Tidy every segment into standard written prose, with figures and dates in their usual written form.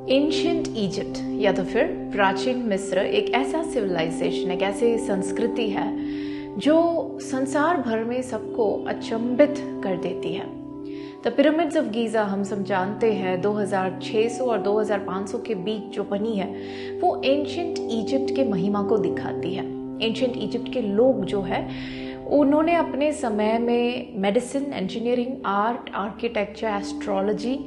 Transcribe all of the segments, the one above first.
Ancient Egypt या तो फिर प्राचीन मिस्र एक ऐसा सिविलाइजेशन, एक ऐसी संस्कृति है जो संसार भर में सबको अचंभित कर देती है। द पिरामिड्स ऑफ गीजा हम सब जानते हैं 2600 और 2500 के बीच जो बनी है वो एंशिएंट इजिप्ट के महिमा को दिखाती है। एंशिएंट इजिप्ट के लोग जो है उन्होंने अपने समय में medicine, engineering, art, architecture, astrology,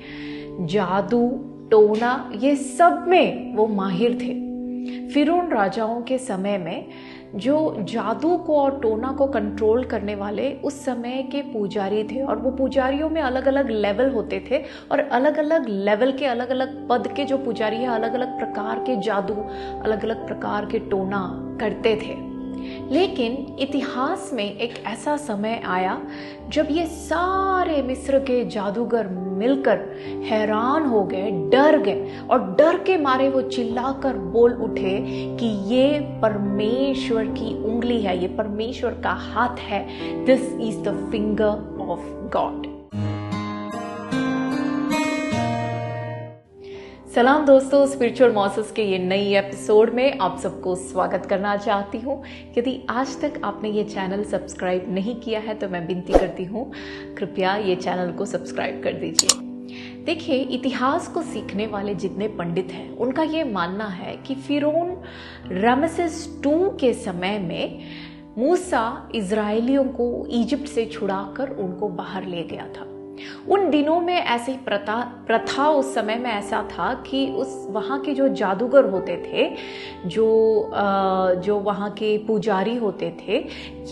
जादू, टोना, ये सब में वो माहिर थे। फिरौन राजाओं के समय में जो जादू को और टोना को कंट्रोल करने वाले उस समय के पुजारी थे, और वो पुजारियों में अलग अलग लेवल होते थे और अलग अलग लेवल के अलग अलग पद के जो पुजारी है अलग अलग प्रकार के जादू, अलग अलग प्रकार के टोना करते थे। लेकिन इतिहास में एक ऐसा समय आया जब ये सारे मिस्र के जादूगर मिलकर हैरान हो गए, डर गए, और डर के मारे वो चिल्लाकर बोल उठे कि ये परमेश्वर की उंगली है, ये परमेश्वर का हाथ है। This is the finger of God. सलाम दोस्तों, स्पिरिचुअल मॉसेस के ये नई एपिसोड में आप सबको स्वागत करना चाहती हूँ। यदि आज तक आपने ये चैनल सब्सक्राइब नहीं किया है तो मैं विनती करती हूँ, कृपया ये चैनल को सब्सक्राइब कर दीजिए। देखिए, इतिहास को सीखने वाले जितने पंडित हैं उनका ये मानना है कि फिरौन रामेसेस II के समय में मूसा इजरायलियों को इजिप्ट से छुड़ाकर उनको बाहर ले गया था। उन दिनों में ऐसी प्रथा उस समय में ऐसा था कि उस वहाँ के जो जादूगर होते थे, जो वहाँ के पुजारी होते थे,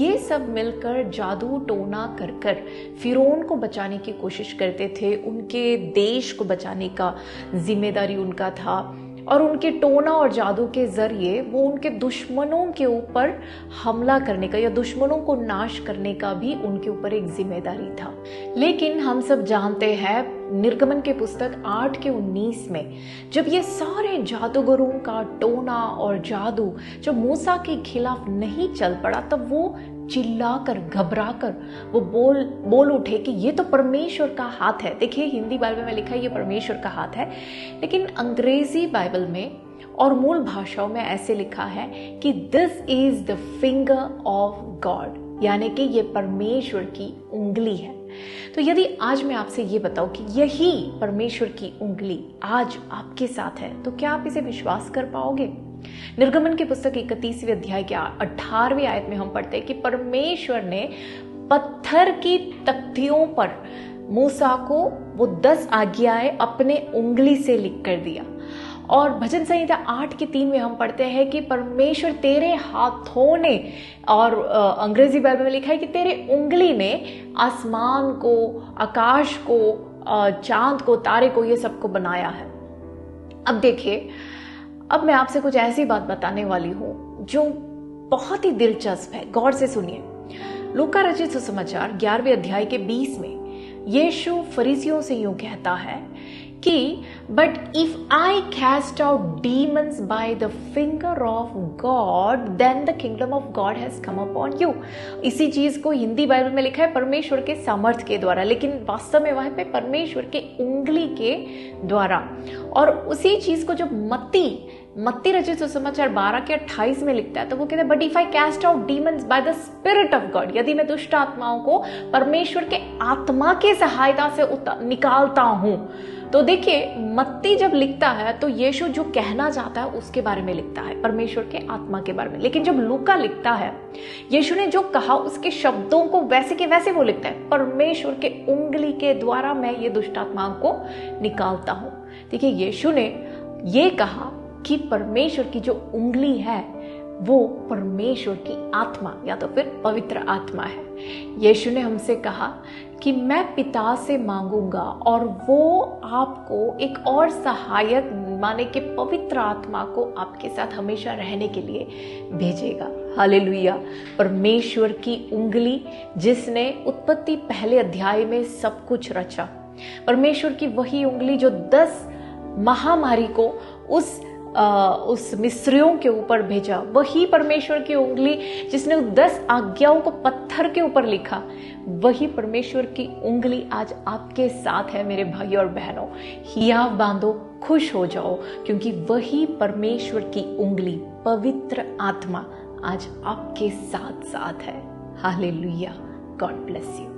ये सब मिलकर जादू टोना कर फिरौन को बचाने की कोशिश करते थे। उनके देश को बचाने का जिम्मेदारी उनका था, और उनके टोना और जादू के जरिए वो उनके दुश्मनों के ऊपर हमला करने का या दुश्मनों को नाश करने का भी उनके ऊपर एक जिम्मेदारी था। लेकिन हम सब जानते हैं निर्गमन के पुस्तक 8:19 में जब ये सारे जादूगरों का टोना और जादू जब मूसा के खिलाफ नहीं चल पड़ा, तब वो चिल्लाकर, घबराकर वो बोल उठे कि ये तो परमेश्वर का हाथ है। देखिए, हिंदी बाइबल में लिखा है ये परमेश्वर का हाथ है, लेकिन अंग्रेजी बाइबल में और मूल भाषाओं में ऐसे लिखा है कि this is the finger of God, यानी कि ये परमेश्वर की उंगली है। तो यदि आज मैं आपसे ये बताऊं कि यही परमेश्वर की उंगली आज आपके साथ है, तो क्या आप इसे विश्वास कर पाओगे? निर्गमन की पुस्तक 31वें अध्याय के 18वें आयत में हम पढ़ते हैं कि परमेश्वर ने पत्थर की तख्तियों पर मूसा को वो 10 आज्ञाएं अपने उंगली से लिख कर दिया। और भजन संहिता 8:3 में हम पढ़ते हैं कि परमेश्वर तेरे हाथों ने, और अंग्रेजी बाइबल में लिखा है कि तेरे उंगली ने आसमान को, आकाश को, चांद को, तारे को, ये सबको बनाया है। अब देखिए, अब मैं आपसे कुछ ऐसी बात बताने वाली हूं जो बहुत ही दिलचस्प है। गौर से सुनिए। लूका रचित सुसमाचार 11वें अध्याय के 20 में यीशु फरीसियों से यूं कहता है कि but if I cast out demons by the finger of God then the kingdom of God has come upon you. इसी चीज को हिंदी बाइबल में लिखा है परमेश्वर के सामर्थ्य के द्वारा, लेकिन वास्तव में वहां पे परमेश्वर के उंगली के द्वारा। और उसी चीज को जब मत्ती रचित सुसमाचार 12:28 में लिखता है तो वो कहता है but if I cast out demons by the spirit of God, यदि मैं दुष्ट आत्माओं को परमेश्वर के आत्मा की सहायता से निकालता हूं। तो देखिए, मत्ती जब लिखता है तो यीशु जो कहना चाहता है उसके बारे में लिखता है, परमेश्वर के आत्मा के बारे में। लेकिन जब लूका लिखता है, यीशु ने जो कहा उसके शब्दों को वैसे के वैसे वो लिखता है, परमेश्वर के उंगली के द्वारा मैं ये दुष्ट आत्माओं को निकालता हूं। देखिए, यीशु ने ये कहा कि परमेश्वर की जो उंगली है वो परमेश्वर की आत्मा या तो फिर पवित्र आत्मा है। यीशु ने हमसे कहा कि मैं पिता से मांगूंगा और वो आपको एक और सहायक, माने कि पवित्र आत्मा को आपके साथ हमेशा रहने के लिए भेजेगा। हालेलुया। परमेश्वर की उंगली जिसने उत्पत्ति 1 अध्याय में सब कुछ रचा, परमेश्वर की वही उंगली जो 10 महामारी को उस उस मिस्रियों के ऊपर भेजा, वही परमेश्वर की उंगली जिसने 10 आज्ञाओं को पत्थर के ऊपर लिखा, वही परमेश्वर की उंगली आज आपके साथ है मेरे भाई और बहनों। हियाव बांधो, खुश हो जाओ, क्योंकि वही परमेश्वर की उंगली, पवित्र आत्मा आज आपके साथ साथ है। हालेलुया। God bless you.